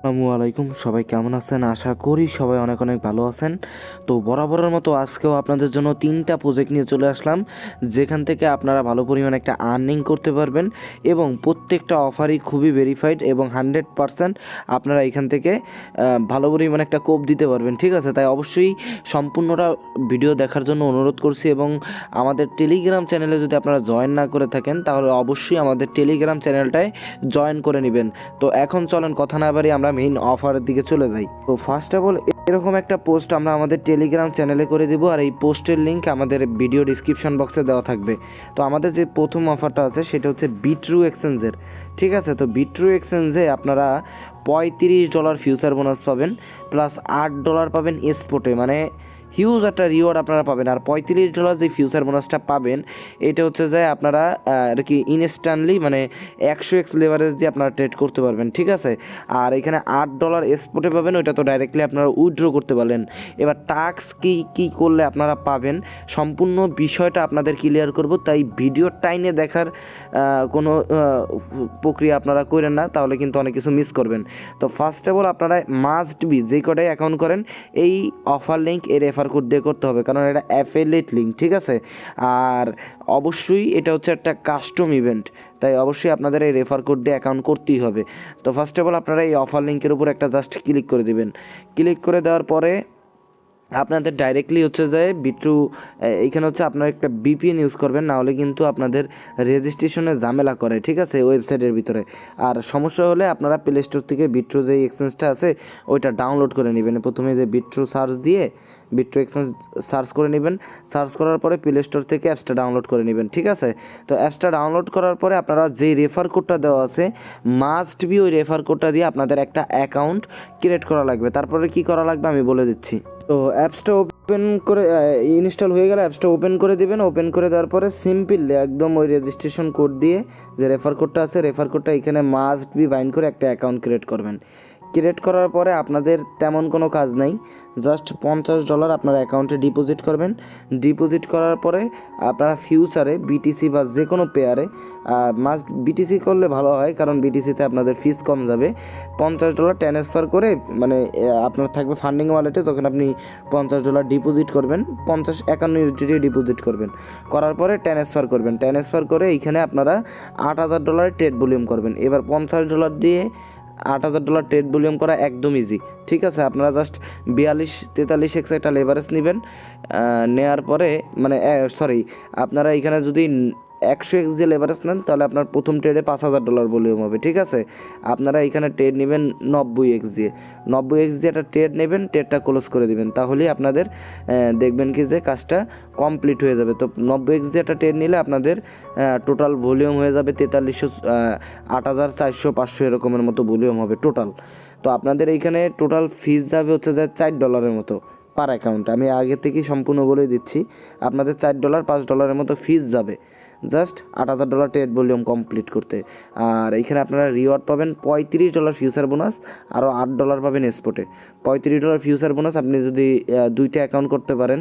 আসসালামু আলাইকুম, সবাই কেমন আছেন? আশা করি সবাই অনেক অনেক ভালো আছেন। তো বরাবরের মতো আজকেও আপনাদের জন্য 3টা প্রজেক্ট নিয়ে চলে আসলাম, যেখান থেকে আপনারা ভালো পরিমাণে একটা আর্নিং করতে পারবেন এবং প্রত্যেকটা অফারই খুবই ভেরিফাইড এবং 100% আপনারা এখান থেকে ভালো পরিমাণে একটা কোপ দিতে পারবেন। ঠিক আছে, তাই অবশ্যই সম্পূর্ণটা ভিডিও দেখার জন্য অনুরোধ করছি এবং আমাদের টেলিগ্রাম চ্যানেলে যদি আপনারা জয়েন না করে থাকেন তাহলে অবশ্যই আমাদের টেলিগ্রাম চ্যানেলটায় জয়েন করে নেবেন। তো এখন চলেন কথা না বাড়িয়ে আমরা মেইন অফারের দিকে চলে যাই। তো ফার্স্ট অফ অল এরকম একটা পোস্ট আমরা আমাদের টেলিগ্রাম চ্যানেলে করে দিব, আর এই পোস্টের লিঙ্ক আমাদের ভিডিও ডিসক্রিপশন বক্সে দেওয়া থাকবে। তো আমাদের যে প্রথম অফারটা আছে সেটা হচ্ছে বিট্রু এক্সচেঞ্জের। ঠিক আছে, তো বিট্রু এক্সচেঞ্জে আপনারা $35 ফিউচার বোনাস পাবেন, প্লাস $8 পাবেন স্পটে, মানে হিউজ একটা রিওয়ার্ড আপনারা পাবেন। আর $35 যে ফিউচার বোনাসটা পাবেন এটা হচ্ছে যে আপনারা আর কি ইনস্ট্যান্টলি মানে 100x লেভারেজ দিয়ে আপনারা ট্রেড করতে পারবেন। ঠিক আছে, আর এখানে $8 স্পটে পাবেন, ওইটা তো ডাইরেক্টলি আপনারা উইথড্র করতে পারলেন। এবার টাস্ক কী করলে আপনারা পাবেন সম্পূর্ণ বিষয়টা আপনাদের ক্লিয়ার করব, তাই ভিডিও টাইনে দেখার কোনো প্রক্রিয়া আপনারা করেন না, তাহলে কিন্তু অনেক কিছু মিস করবেন। তো ফার্স্ট অফ অল আপনারা মাস্ট বি যে কটাই অ্যাকাউন্ট করেন এই অফার লিঙ্ক এর রেফার কোড দিয়ে করতে হবে, কারণ এটা অ্যাফিলিয়েট লিঙ্ক। ঠিক আছে, আর অবশ্যই এটা হচ্ছে একটা কাস্টম ইভেন্ট, তাই অবশ্যই আপনাদের এই রেফার কোড দিয়ে অ্যাকাউন্ট করতেই হবে। তো ফার্স্ট অফ অল আপনারা এই অফার লিঙ্কের উপর একটা জাস্ট ক্লিক করে দিবেন। ক্লিক করে দেওয়ার পরে আপনাদের ডাইরেক্টলি হচ্ছে যে বিট্রু, এইখানে হচ্ছে আপনারা একটা বিপিএন ইউজ করবেন, না হলে কিন্তু আপনাদের রেজিস্ট্রেশনে ঝামেলা করে। ঠিক আছে, ওয়েবসাইটের ভিতরে। আর সমস্যা হলে আপনারা প্লে স্টোর থেকে বিট্রু যে এক্সচেঞ্জটা আছে ওইটা ডাউনলোড করে নেবেন। প্রথমে যে বিট্রু সার্চ দিয়ে বিট্রু এক্সচেঞ্জ সার্চ করে নেবেন। সার্চ করার পরে প্লে স্টোর থেকে অ্যাপসটা ডাউনলোড করে নেবেন। ঠিক আছে, তো অ্যাপসটা ডাউনলোড করার পরে আপনারা যে রেফার কোডটা দেওয়া আছে মাস্ট বি ওই রেফার কোডটা দিয়ে আপনাদের একটা অ্যাকাউন্ট ক্রিয়েট করা লাগবে। তারপরে কি করা লাগবে আমি বলে দিচ্ছি। তো অ্যাপসটা ওপেন করে ইনস্টল হয়ে গেলে অ্যাপসটা ওপেন করে দেবেন। ওপেন করে দেওয়ার পরে সিম্পলি একদম ওই রেজিস্ট্রেশন কোড দিয়ে যে রেফার কোডটা আছে রেফার কোডটা এখানে মাস্ট বি বাইন্ড করে একটা অ্যাকাউন্ট ক্রিয়েট করবেন। ক্রিয়েট করার পরে আপনাদের তেমন কোনো কাজ নাই, জাস্ট $50 আপনার অ্যাকাউন্টে ডিপোজিট করবেন। ডিপোজিট করার পরে আপনারা ফিউচারে বিটিসি বা যে কোনো পেয়ারে মাস্ট বিটিসি করলে ভালো হয়, কারণ বিটিসিতে আপনাদের ফিস কম যাবে। $50 ট্রান্সফার করে মানে আপনার থাকবে ফান্ডিং ওয়ালেটে, যখন আপনি $50 ডিপোজিট করবেন 51 USDT ডিপোজিট করবেন, করার পরে ট্রান্সফার করবেন। ট্রান্সফার করে এইখানে আপনারা $8000 ট্রেড ভলিউম করবেন। এবার $50 দিয়ে $8000 ট্রেড ভলিউম করা একদম ইজি। ঠিক আছে, আপনারা জাস্ট 42-43x একটা লেভারেজ নেবেন। নেওয়ার পরে মানে আপনারা এখানে যদি 100x দিয়ে লেভারেজ নেন তাহলে আপনার প্রথম ট্রেডে $5000 ভলিউম হবে। ঠিক আছে, আপনারা এখানে ট্রেড নেবেন 90x দিয়ে। 90x দিয়ে একটা ট্রেড নেবেন, ট্রেডটা ক্লোজ করে দেবেন, তাহলেই আপনাদের দেখবেন কি যে কাজটা কমপ্লিট হয়ে যাবে। তো 90x দিয়ে একটা ট্রেড নিলে আপনাদের টোটাল ভলিউম হয়ে যাবে 8400 এরকমের মতো ভলিউম হবে টোটাল। তো আপনাদের এইখানে টোটাল ফিস যাবে হচ্ছে যে $4 মতো পার অ্যাকাউন্ট। আমি আগে থেকেই সম্পূর্ণ বলে দিচ্ছি, আপনাদের $4 $5 মতো ফিস যাবে জাস্ট $8000 ট্রেড ভলিউম কমপ্লিট করতে। আর এইখানে আপনারা রিওয়ার্ড পাবেন $35 ফিউচার বোনাস, আরও $8 পাবেন স্পটে। $35 ফিউচার বোনাস আপনি যদি দুইটা অ্যাকাউন্ট করতে পারেন,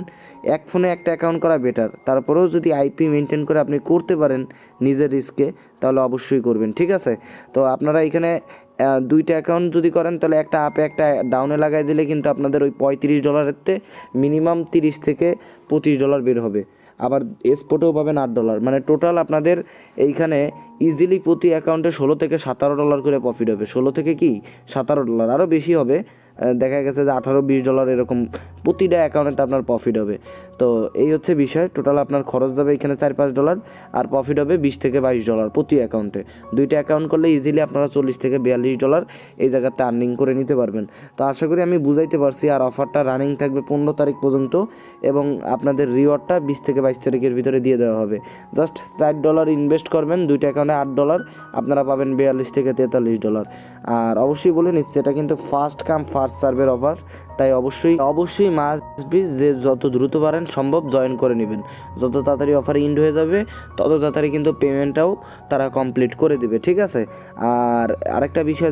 এক ফোনে একটা অ্যাকাউন্ট করা বেটার, তারপরেও যদি আইপি মেনটেন করে আপনি করতে পারেন নিজের রিস্কে তাহলে অবশ্যই করবেন। ঠিক আছে, তো আপনারা এখানে দুইটা অ্যাকাউন্ট যদি করেন তাহলে একটা আপে একটা ডাউনে লাগাই দিলে কিন্তু আপনাদের ওই $35-তে মিনিমাম $30-25 বের হবে। আবার স্পটেও পাবেন $8, মানে টোটাল আপনাদের এইখানে ইজিলি প্রতি অ্যাকাউন্টে $16-17 করে প্রফিট হবে। 16 থেকে কি $17, আরও বেশি হবে, দেখা গেছে যে $18-20 এরকম প্রতিটা অ্যাকাউন্টে আপনার প্রফিট হবে। তো এই হচ্ছে বিষয়, টোটাল আপনার খরচ যাবে এখানে $4-5 আর প্রফিট হবে $20-22 প্রতি অ্যাকাউন্টে। দুইটা অ্যাকাউন্ট করলে ইজিলি আপনারা $40-42 এই জায়গাতে আর্নিং করে নিতে পারবেন। তো আশা করি আমি বুঝাইতে পারছি। আর অফারটা রানিং থাকবে 15 তারিখ পর্যন্ত এবং আপনাদের রিওয়ার্ডটা 20-22 তারিখের ভিতরে দিয়ে দেওয়া হবে। জাস্ট $4 ইনভেস্ট করবেন, দুইটা অ্যাকাউন্টে $8, আপনারা পাবেন $42-43। আর অবশ্যই বলে নিচ্ছি এটা কিন্তু ফার্স্ট কাম ফার্স্ট সার্ভের অফার, তাই অবশ্যই মাস্ট বি যে যত দ্রুত পারেন সম্ভব জয়েন করে নেবেন। যত তাড়াতাড়ি অফার ইন্ড হয়ে যাবে তত তাড়াতাড়ি কিন্তু পেমেন্টটাও তারা কমপ্লিট করে দিবে, ঠিক আছে। আর আরেকটা বিষয়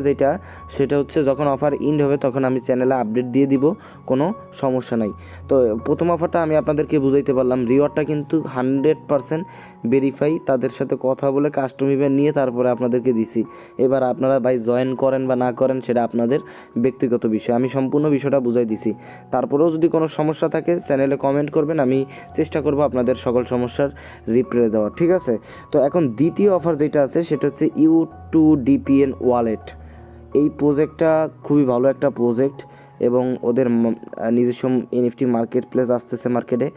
সেটা হচ্ছে যখন অফার ইন্ড হবে তখন আমি চ্যানেলে আপডেট দিয়ে দিব, কোনো সমস্যা নাই। তো প্রথম অফারটা আমি আপনাদেরকে বুঝাইতে পারলাম, রিওয়ার্ডটা কিন্তু 100% ভেরিফাই, তাদের সাথে কথা বলে কাস্টম ইভেন্ট নিয়ে তারপরে আপনাদেরকে দিছি। এবার আপনারা ভাই জয়েন করেন বা না করেন সেটা আপনাদের ব্যক্তিগত বিষয়, আমি সম্পূর্ণ বিষয়টা বুঝাই দিছি। তারপরেও যদি কোনো সমস্যা থাকে চ্যানেলে কমেন্ট করবেন, আমি চেষ্টা করব আপনাদের সকল সমস্যার রিপ্লাই দেওয়ার, ঠিক আছে। তো এখন দ্বিতীয় অফার যেটা আছে সেটা হচ্ছে U2dpn ওয়ালেট। এই প্রজেক্টটা খুবই ভালো একটা প্রজেক্ট এবং ওদের নিজস্ব এনএফটি মার্কেট প্লেস আসতেছে মার্কেটে।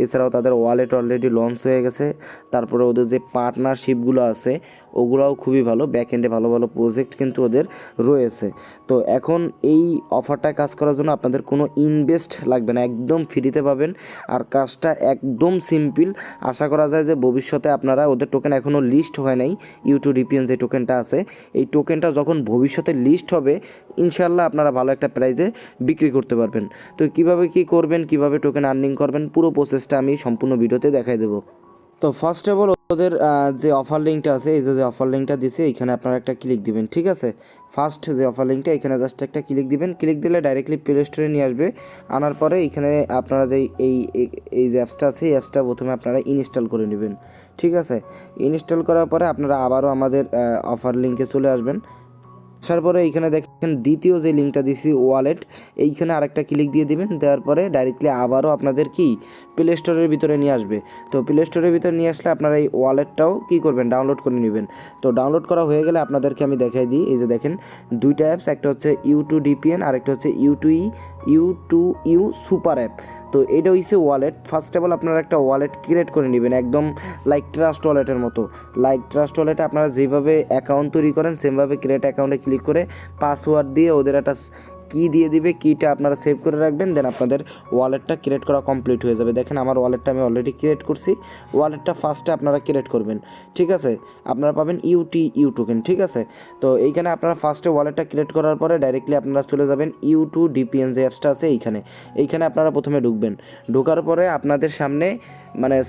এছাড়াও তাদের ওয়ালেট অলরেডি লঞ্চ হয়ে গেছে। তারপরে ওদের যে পার্টনারশিপগুলো আছে ওগুলোও খুবই ভালো, ব্যাক এন্ডে ভালো ভালো প্রজেক্ট কিন্তু ওদের রয়েছে। তো এখন এই অফারটায় কাজ করার জন্য আপনাদের কোনো ইনভেস্ট লাগবে না, একদম ফ্রিতে পাবেন। আর কাজটা একদম সিম্পল। আশা করা যায় যে ভবিষ্যতে আপনারা, ওদের টোকেন এখনও লিস্ট হয় নাই, U2dpn যে টোকেনটা আছে এই টোকেনটা যখন ভবিষ্যতে লিস্ট হবে ইনশাল্লাহ আপনারা ভালো একটা প্রাইজে বিক্রি করতে পারবেন। তো কীভাবে কী করবেন, কীভাবে টোকেন আর্নিং করবেন, পুরো প্রসেসটা আমি সম্পূর্ণ ভিডিওতে দেখাই দেবো। তো ফার্স্ট অফ অল ওদের যে অফার লিঙ্কটা আছে, এই যে অফার লিঙ্কটা দিছে এইখানে আপনারা একটা ক্লিক দিবেন, ঠিক আছে। ফার্স্ট যে অফার লিঙ্কটা এখানে জাস্ট একটা ক্লিক দিবেন, ক্লিক দিলে ডাইরেক্টলি প্লে স্টোরে নিয়ে আসবে। আনার পরে এখানে আপনারা যে এই যে অ্যাপসটা আছে এই অ্যাপসটা প্রথমে আপনারা ইনস্টল করে নেবেন, ঠিক আছে। ইনস্টল করার পরে আপনারা আবারও আমাদের অফার লিঙ্কে চলে আসবেন। আসার পরে এইখানে দেখেন দ্বিতীয় যে লিঙ্কটা দিছি ওয়ালেট, এইখানে আরেকটা ক্লিক দিয়ে দিবেন। দেওয়ার পরে ডাইরেক্টলি আবারও আপনাদের প্লে স্টোরের ভিতরে নিয়ে আসবে। তো প্লে স্টোরের ভিতরে নিয়ে আসলে আপনারা এই ওয়ালেটটাও কী করবেন, ডাউনলোড করে নেবেন। তো ডাউনলোড করা হয়ে গেলে আপনাদেরকে আমি দেখাই দিই। এই যে দেখেন দুইটা অ্যাপস, একটা হচ্ছে U2dpn আর একটা হচ্ছে U2U সুপার অ্যাপ। তো এটা হচ্ছে ওয়ালেট। ফার্স্ট অফ অল আপনারা একটা ওয়ালেট ক্রিয়েট করে নেবেন, একদম লাইক ট্রাস্ট ওয়ালেটের মতো। লাইক ট্রাস্ট ওয়ালেটে আপনারা যেভাবে অ্যাকাউন্ট তৈরি করেন সেমভাবে ক্রিয়েট অ্যাকাউন্টে ক্লিক করে পাসওয়ার্ড দিয়ে ওদের একটা কি দিয়ে দিবে, কিটা আপনারা সেভ করে রাখবেন। দেন আপনাদের ওয়ালেটটা ক্রিয়েট করা কমপ্লিট হয়ে যাবে। দেখেন আমার ওয়ালেটটা আমি অলরেডি ক্রিয়েট করছি। ওয়ালেটটা ফার্স্টে আপনারা ক্রিয়েট করবেন, ঠিক আছে। আপনারা পাবেন UTU টোকেন, ঠিক আছে। তো এইখানে আপনারা ফার্স্টে ওয়ালেটটা ক্রিয়েট করার পরে ডাইরেক্টলি আপনারা চলে যাবেন U2dpn যে অ্যাপসটা আছে এইখানে আপনারা প্রথমে ঢুকবেন। ঢোকার পরে আপনাদের সামনে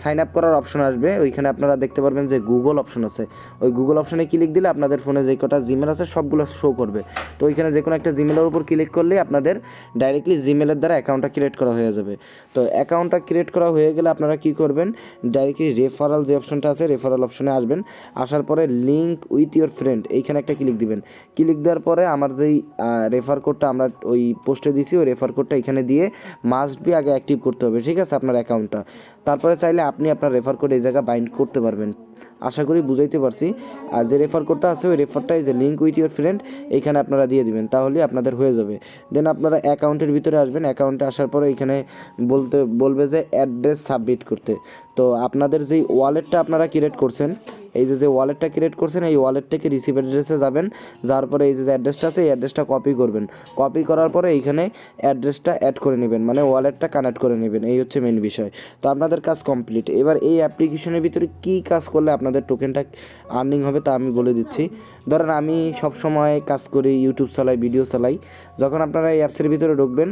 সাইন আপ করার অপশন আসবে। ওইখানে আপনারা দেখতে পারবেন যে গুগল অপশন আছে, ওই গুগল অপশনে ক্লিক দিলে আপনাদের ফোনে যে কটা জিমেল আছে সবগুলো শো করবে। তো ওইখানে যে কোনো একটা জিমেলের উপর ক্লিক করলেই আপনাদের ডাইরেক্টলি জিমেলের দ্বারা অ্যাকাউন্টটা ক্রিয়েট করা হয়ে যাবে। তো অ্যাকাউন্টটা ক্রিয়েট করা হয়ে গেলে আপনারা কী করবেন, ডাইরেক্টলি রেফারাল যে অপশনটা আছে রেফারাল অপশনে আসবেন। আসার পরে লিঙ্ক উইথ ইউর ফ্রেন্ড এইখানে একটা ক্লিক দিবেন। ক্লিক দেওয়ার পরে আমার যেই রেফার কোডটা আমরা ওই পোস্টে দিছি ওই রেফার কোডটা এখানে দিয়ে মাস্ট বি আগে অ্যাক্টিভ করতে হবে, ঠিক আছে, আপনার অ্যাকাউন্টটা। তারপরে চাইলে আপনি আপনার রেফার কোড এই জায়গায় বাইন্ড করতে পারবেন। আশা করি বুঝাইতে পারছি। আর যে রেফার কোডটা আছে ওই রেফারটা যে লিঙ্ক উইথ ইউর ফ্রেন্ড এইখানে আপনারা দিয়ে দিবেন, তাহলে আপনাদের হয়ে যাবে। দেন আপনারা অ্যাকাউন্টের ভিতরে আসবেন। অ্যাকাউন্টে আসার পরে এখানে বলবে যে অ্যাড্রেস সাবমিট করতে। তো আপনাদের যেই ওয়ালেটটা আপনারা ক্রিয়েট করছেন, এই যে ওয়ালেটটা ক্রিয়েট করছেন এই ওয়ালেট থেকে রিসিভ অ্যাড্রেসে যাবেন। যাওয়ার পরে এই যে অ্যাড্রেসটা আছে এই অ্যাড্রেসটা কপি করবেন। কপি করার পরে এইখানে অ্যাড্রেসটা অ্যাড করে নেবেন, মানে ওয়ালেটটা কানেক্ট করে নেবেন। এই হচ্ছে মেন বিষয়। তো আপনাদের কাজ কমপ্লিট। এবার এই অ্যাপ্লিকেশনের ভিতরে কী কাজ করলে আপনাদের টোকেনটা আর্নিং হবে তা আমি বলে দিচ্ছি। ধরেন আমি সব সময় কাজ করি, ইউটিউব চালাই, ভিডিও চালাই। যখন আপনারা এই অ্যাপসের ভিতরে ঢুকবেন,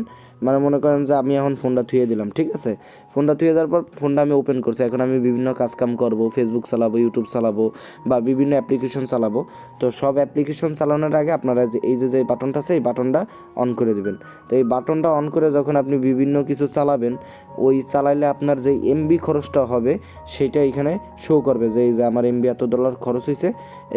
মনে করেন যে আমি এখন ফোনটা থুয়ে দিলাম, ঠিক আছে। ফোনটা থুয়ে দেওয়ার পর ফোনটা আমি ওপেন করছি। এখন আমি বিভিন্ন কাজকাম করবো, ফেসবুক চালাবো, ইউটিউব চালাবো বা বিভিন্ন অ্যাপ্লিকেশন চালাবো। তো সব অ্যাপ্লিকেশন চালানোর আগে আপনারা এই যে বাটনটা আছে এই বাটনটা অন করে দেবেন। তো এই বাটনটা অন করে যখন আপনি বিভিন্ন কিছু চালাবেন, ওই চালাইলে আপনার যে এমবি খরচটা হবে সেইটা এখানে শো করবে, যে এই যে আমার এমবি এত ডলার খরচ হয়েছে,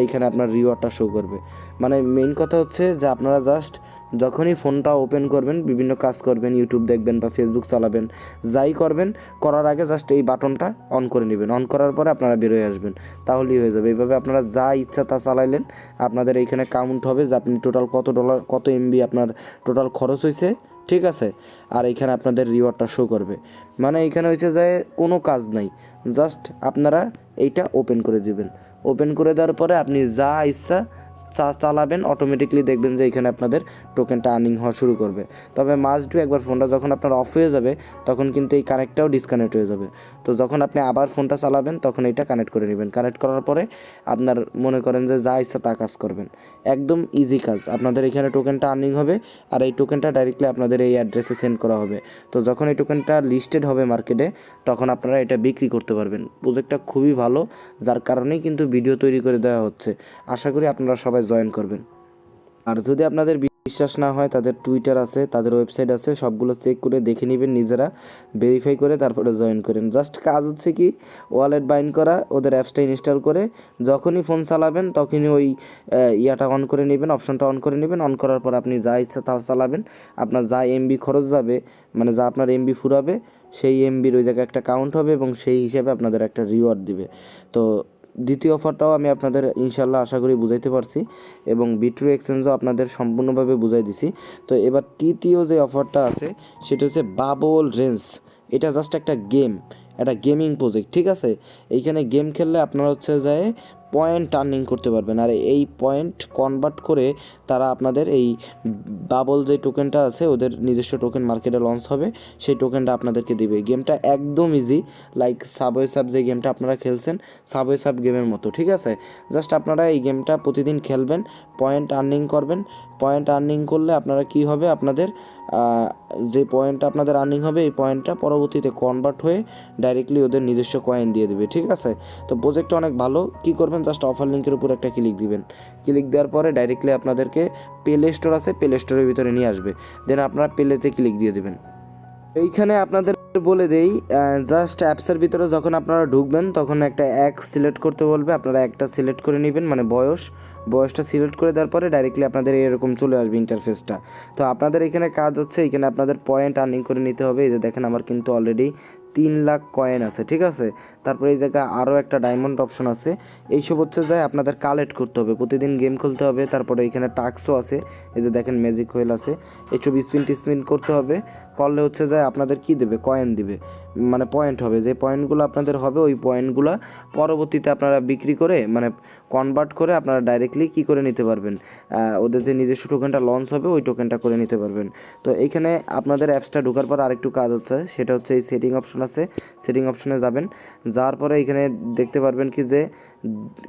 এইখানে আপনার রিওয়ার্ডটা শো করবে। মানে মেইন কথা হচ্ছে যে আপনারা জাস্ট যখনই ফোনটা ওপেন করবেন, বিভিন্ন কাজ করবেন, ইউটিউব দেখবেন বা ফেসবুক চালাবেন, যাই করবেন করার আগে জাস্ট এই বাটনটা অন করে নেবেন। অন করার পরে আপনারা বেরোয় আসবেন, তাহলেই হয়ে যাবে। এইভাবে আপনারা যা ইচ্ছা তা চালাইলেন, আপনাদের এইখানে কাউন্ট হবে যে আপনি টোটাল কত ডলার, কত এমবি আপনার টোটাল খরচ হয়েছে, ঠিক আছে। আর এইখানে আপনাদের রিওয়ার্ডটা শো করবে। মানে এইখানে হয়েছে যে কোনো কাজ নাই, জাস্ট আপনারা এইটা ওপেন করে দিবেন। ওপেন করে দেওয়ার পরে আপনি যা ইচ্ছা চালাবেন অটোমেটিকলি দেখবেন যে এখানে আপনাদের টোকেনটা আর্নিং হওয়া শুরু করবে। তবে মাস্ট বি একবার ফোনটা যখন আপনার অফ হয়ে যাবে তখন কিন্তু এই কানেক্টটাও ডিসকানেক্ট হয়ে যাবে। তো যখন আপনি আবার ফোনটা চালাবেন তখন এটা কানেক্ট করে নেবেন। কানেক্ট করার পরে আপনার মনে করেন যে যা ইচ্ছা তা কাজ করবেন, একদম ইজি কাজ। আপনাদের এখানে টোকেনটা আর্নিং হবে আর এই টোকেনটা ডাইরেক্টলি আপনাদের এই অ্যাড্রেসে সেন্ড করা হবে। তো যখন এই টোকেনটা লিস্টেড হবে মার্কেটে তখন আপনারা এটা বিক্রি করতে পারবেন। প্রজেক্টটা খুবই ভালো, যার কারণেই কিন্তু ভিডিও তৈরি করে দেওয়া হচ্ছে। আশা করি আপনারা সবাই জয়েন করবেন। আর যদি আপনাদের বিশ্বাস না হয় তাদের টুইটার আছে, তাদের ওয়েবসাইট আছে, সবগুলো চেক করে দেখে নেবেন নিজেরা, ভেরিফাই করে তারপরে জয়েন করেন। জাস্ট কাজ হচ্ছে কি ওয়ালেট বাইন্ড করা, ওদের অ্যাপসটা ইনস্টল করে যখনই ফোন চালাবেন তখনই ওই ইয়াটা অন করে নেবেন, অপশনটা অন করে নেবেন। অন করার পর আপনি যা ইচ্ছা তা চালাবেন। আপনার যা এমবি খরচ যাবে, মানে যা আপনার এমবি ফুরাবে, সেই এমবির ওই জায়গায় একটা কাউন্ট হবে এবং সেই হিসাবে আপনাদের একটা রিওয়ার্ড দিবে। তো দ্বিতীয় অফারটাও আমি আপনাদের ইনশাল্লাহ আশা করি বুঝাইতে পারছি এবং বিট্রু এক্সচেঞ্জও আপনাদের সম্পূর্ণভাবে বুঝাই দিছি। তো এবার তৃতীয় যে অফারটা আছে সেটা হচ্ছে বাবল রেঞ্জ। এটা জাস্ট একটা গেম, একটা গেমিং প্রজেক্ট, ঠিক আছে? এইখানে গেম খেললে আপনারা হচ্ছে যায় পয়েন্ট আর্নিং করতে পারবেন, আর এই পয়েন্ট কনভার্ট করে তারা আপনাদের এই বাবল যে টোকেনটা আছে, ওদের নিজস্ব টোকেন মার্কেটে লঞ্চ হবে, সেই টোকেনটা আপনাদেরকে দিবে। গেমটা একদম ইজি, লাইক সাবওয়ে সাব যে গেমটা আপনারা খেলছেন, সাবওয়ে সাব গেমের মতো, ঠিক আছে? জাস্ট আপনারা এই গেমটা প্রতিদিন খেলবেন, পয়েন্ট আর্নিং করবেন। পয়েন্ট আর্নিং করলে আপনারা কি হবে, আপনাদের যে পয়েন্টটা আপনাদের আর্নিং হবে এই পয়েন্টটা পরবর্তীতে কনভার্ট হয়ে ডাইরেক্টলি ওদের নিজস্ব কয়েন দিয়ে দেবে, ঠিক আছে? তো প্রজেক্টটা অনেক ভালো। কি করবেন, জাস্ট অফার লিঙ্কের উপর একটা ক্লিক দিবেন। ক্লিক দেওয়ার পরে ডাইরেক্টলি আপনাদেরকে প্লে স্টোর আছে, প্লে স্টোরের ভিতরে নিয়ে আসবে, দেন আপনারা প্লেতে ক্লিক দিয়ে দেবেন। এইখানে আপনাদের বলে দেই, জাস্ট অ্যাপসের ভিতরে যখন আপনারা ঢুকবেন তখন একটা এক সিলেক্ট করতে বলবে, আপনারা একটা সিলেক্ট করে নেবেন, মানে বয়সটা সিলেক্ট করে দেওয়ার পরে ডাইরেক্টলি আপনাদের এরকম চলে আসবে ইন্টারফেসটা। তো আপনাদের এখানে কাজ হচ্ছে, এখানে আপনাদের পয়েন্ট আর্নিং করে নিতে হবে। এই যে দেখেন আমার কিন্তু অলরেডি 3 লাখ কয়েন আছে, ঠিক আছে? তারপরে এই জায়গায় আরও একটা ডায়মন্ড অপশন আছে। এইসব হচ্ছে যায় আপনাদের কালেক্ট করতে হবে, প্রতিদিন গেম খেলতে হবে। তারপরে এখানে টাস্কও আছে, এই যে দেখেন ম্যাজিক হুইল আছে, এইসব স্পিন করতে হবে। করলে হচ্ছে যায় আপনাদের কি দেবে, কয়েন দিবে, মানে পয়েন্ট হবে। যে পয়েন্টগুলো আপনাদের হবে ওই পয়েন্টগুলো পরবর্তীতে আপনারা বিক্রি করে, মানে কনভার্ট করে আপনারা ডাইরেক্টলি কি করে নিতে পারবেন, ওদের যে নিজস্ব টোকেনটা লঞ্চ হবে ওই টোকেনটা করে নিতে পারবেন। তো এইখানে আপনাদের অ্যাপসটা ঢোকার পর আরেকটু কাজ হচ্ছে, সেটা হচ্ছে এই সেটিং অপশন আছে, সেটিং অপশনে যাবেন। যাওয়ার পরে এখানে দেখতে পারবেন কি যে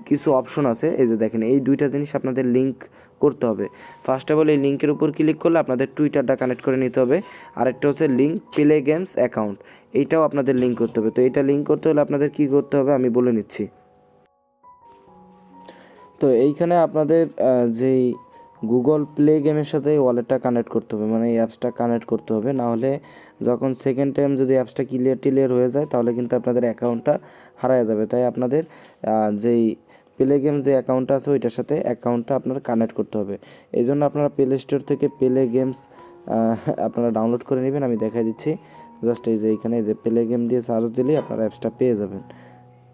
কিছু অপশন আছে, এই যে দেখেন এই দুইটা জিনিস আপনাদের লিঙ্ক করতে হবে। ফার্স্ট অফ অল এই লিঙ্কের উপর ক্লিক করলে আপনাদের টুইটারটা কানেক্ট করে নিতে হবে। আরেকটা হচ্ছে লিঙ্ক প্লে গেমস অ্যাকাউন্ট, এইটাও আপনাদের লিঙ্ক করতে হবে। তো এটা লিঙ্ক করতে হলে আপনাদের কি করতে হবে আমি বলে নিচ্ছি। তো এইখানে আপনাদের যেই গুগল প্লে গেমের সাথে ওয়ালেটটা কানেক্ট করতে হবে, মানে এই অ্যাপসটা কানেক্ট করতে হবে। না হলে যখন সেকেন্ড টাইম যদি অ্যাপসটা ক্লিয়ার হয়ে যায় তাহলে কিন্তু আপনাদের অ্যাকাউন্টটা হারায় যাবে। তাই আপনাদের যেই প্লে গেম যে অ্যাকাউন্টটা আছে ওইটার সাথে অ্যাকাউন্টটা আপনার কানেক্ট করতে হবে। এই জন্য আপনারা প্লে স্টোর থেকে প্লে গেমস আপনারা ডাউনলোড করে নেবেন। আমি দেখাই দিচ্ছি, জাস্ট এই যে এইখানে এই যে প্লে গেম দিয়ে সার্চ দিলেই আপনারা অ্যাপসটা পেয়ে যাবেন।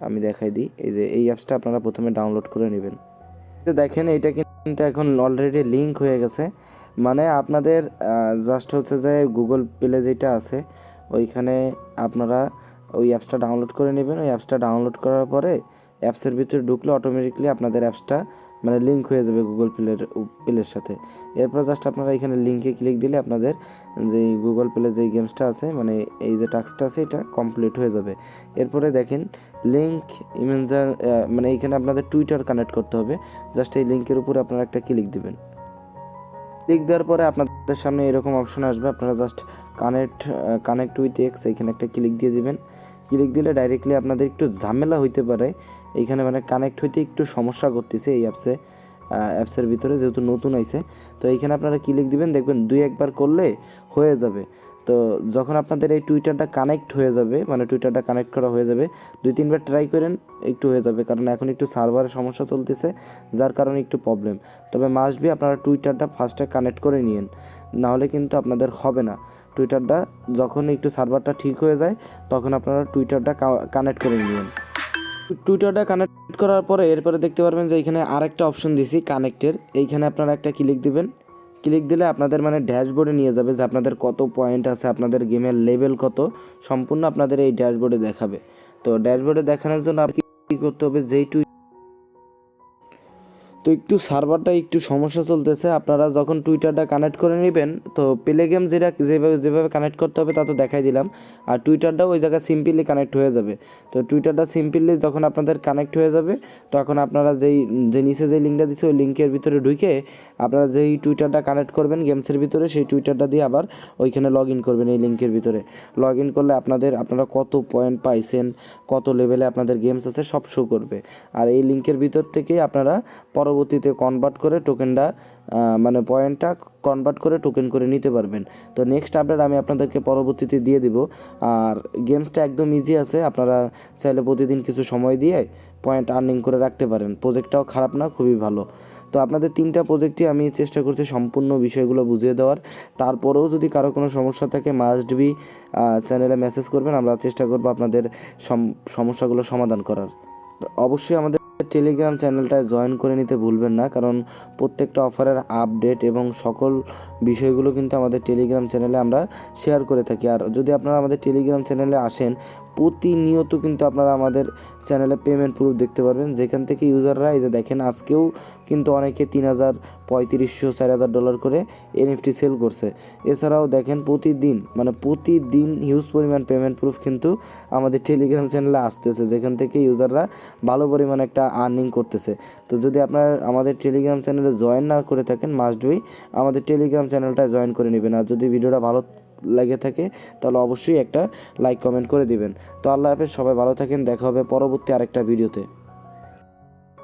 আমি দেখাই দিই, এই যে এই অ্যাপসটা আপনারা প্রথমে ডাউনলোড করে নেবেন। দেখেন এইটা কিন্তু এখন অলরেডি লিঙ্ক হয়ে গেছে, মানে আপনাদের জাস্ট হচ্ছে যে গুগল প্লে যেটা আছে ওইখানে আপনারা ওই অ্যাপসটা ডাউনলোড করে নেবেন। ওই অ্যাপসটা ডাউনলোড করার পরে অ্যাপসের ভিতরে ঢুকলে অটোমেটিকলি আপনাদের অ্যাপসটা মানে লিঙ্ক হয়ে যাবে গুগল প্লের সাথে। এরপর জাস্ট আপনারা এখানে লিঙ্কে ক্লিক দিলে আপনাদের যেই গুগল প্লে যেই গেমসটা আছে, মানে এই যে টাস্কটা আছে এটা কমপ্লিট হয়ে যাবে। এরপরে দেখেন লিঙ্ক ইমেঞ্জার, মানে এইখানে আপনাদের টুইটার কানেক্ট করতে হবে। জাস্ট এই লিঙ্কের উপরে আপনারা একটা ক্লিক দিবেন। ক্লিক দেওয়ার পরে আপনাদের সামনে এরকম অপশন আসবে, আপনারা জাস্ট কানেক্ট উইথ এক্স এইখানে একটা ক্লিক দিয়ে দিবেন। ক্লিক দিলে ডাইরেক্টলি আপনাদের একটু ঝামেলা হইতে পারে, এইখানে মানে কানেক্ট হইতে একটু সমস্যা করতেছে এই অ্যাপসের ভিতরে, যেহেতু নতুন আইছে। তো এইখানে আপনারা ক্লিক দিবেন, দেখবেন 2-1 বার করলে হয়ে যাবে। তো যখন আপনাদের এই টুইটারটা কানেক্ট হয়ে যাবে, মানে টুইটারটা কানেক্ট করা হয়ে যাবে, 2-3 বার ট্রাই করেন, একটু হয়ে যাবে, কারণ এখন একটু সার্ভারের সমস্যা চলতেছে যার কারণে একটু প্রবলেম। তবে মাস্ট বি আপনারা টুইটারটা ফার্স্টে কানেক্ট করে নিন, নাহলে কিন্তু আপনাদের হবে না। টুইটারটা যখন একটু সার্ভারটা ঠিক হয়ে যায় তখন আপনারা টুইটারটা কানেক্ট করে নিন। টুইটারটা কানেক্ট করার পরে এরপরে দেখতে পারবেন যে এইখানে আরেকটা অপশন দিছি কানেক্টের, এইখানে আপনারা একটা ক্লিক দিবেন। ক্লিক দিলে আপনাদের মানে ড্যাশবোর্ডে নিয়ে যাবে যে আপনাদের কত পয়েন্ট আছে, আপনাদের গেমের লেভেল কত, সম্পূর্ণ আপনাদের এই ড্যাশবোর্ডে দেখাবে। তো ড্যাশবোর্ডে দেখানোর জন্য আপনি কী করতে হবে, তো একটু সার্ভারটা একটু সমস্যা চলতেছে। আপনারা যখন টুইটারটা কানেক্ট করে নেবেন, তো প্লে গেম যেটা যেভাবে কানেক্ট করতে হবে তা তো দেখাই দিলাম, আর টুইটারটাও ওই জায়গায় সিম্পলি কানেক্ট হয়ে যাবে। তো টুইটারটা সিম্পলি যখন আপনাদের কানেক্ট হয়ে যাবে, তখন আপনারা যে নিচে যেই লিঙ্কটা দিচ্ছে ওই লিঙ্কের ভিতরে ঢুকে আপনারা যেই টুইটারটা কানেক্ট করবেন গেমসের ভিতরে, সেই টুইটারটা দিয়ে আবার ওইখানে লগ ইন করবেন। এই লিঙ্কের ভিতরে লগ ইন করলে আপনারা কত পয়েন্ট পাইছেন, কত লেভেলে আপনাদের গেমস আছে সব শো করবে। আর এই লিঙ্কের ভিতর থেকেই আপনারা পরবর্তীতে কনভার্ট করে টোকেনটা মানে পয়েন্টটা কনভার্ট করে টোকেন করে নিতে পারবেন। তো নেক্সট আপডেট আমি আপনাদেরকে পরবর্তীতে দিয়ে দিব। আর গেমসটা একদম ইজি আছে, আপনারা চাইলে প্রতিদিন কিছু সময় দিয়ে পয়েন্ট আর্নিং করে রাখতে পারেন। প্রজেক্টটাও খারাপ না, খুবই ভালো। তো আপনাদের 3টা প্রজেক্টই আমি চেষ্টা করছি সম্পূর্ণ বিষয়গুলো বুঝিয়ে দেওয়ার। তারপরেও যদি কারো কোনো সমস্যা থাকে মাস্ট বি চ্যানেলে মেসেজ করবেন, আমরা চেষ্টা করব আপনাদের সমস্যাগুলো সমাধান করার। অবশ্যই আমাদের টেলিগ্রাম চ্যানেলটায় জয়েন করে নিতে ভুলবেন না, কারণ প্রত্যেকটা অফারের আপডেট এবং সকল বিষয়গুলো কিন্তু আমাদের টেলিগ্রাম চ্যানেলে আমরা শেয়ার করে থাকি। আর যদি আপনারা আমাদের টেলিগ্রাম চ্যানেলে আসেন, প্রতিনিয়ত কিন্তু আপনারা আমাদের চ্যানেলে পেমেন্ট প্রুফ দেখতে পারবেন, যেখান থেকে ইউজাররা এই যে দেখেন আজকেও কিন্তু অনেকে 3,000, 3,500, 4,000 ডলার করে এনএফটি সেল করছে। এছাড়াও দেখেন প্রতিদিন হিউজ পরিমাণ পেমেন্ট প্রুফ কিন্তু আমাদের টেলিগ্রাম চ্যানেলে আসতেছে, যেখান থেকে ইউজাররা ভালো পরিমাণ একটা আর্নিং করতেছে। তো যদি আপনারা আমাদের টেলিগ্রাম চ্যানেলে জয়েন না করে থাকেন, মাস্ট বি আমাদের টেলিগ্রাম চ্যানেলটা জয়েন করে নেবেন। আর যদি ভিডিওটা ভালো লেগে থাকে তাহলে অবশ্যই একটা লাইক কমেন্ট করে দিবেন। তো আল্লাহ হাফেজ, সবাই ভালো থাকেন, দেখা হবে পরবর্তী আরেকটা ভিডিওতে।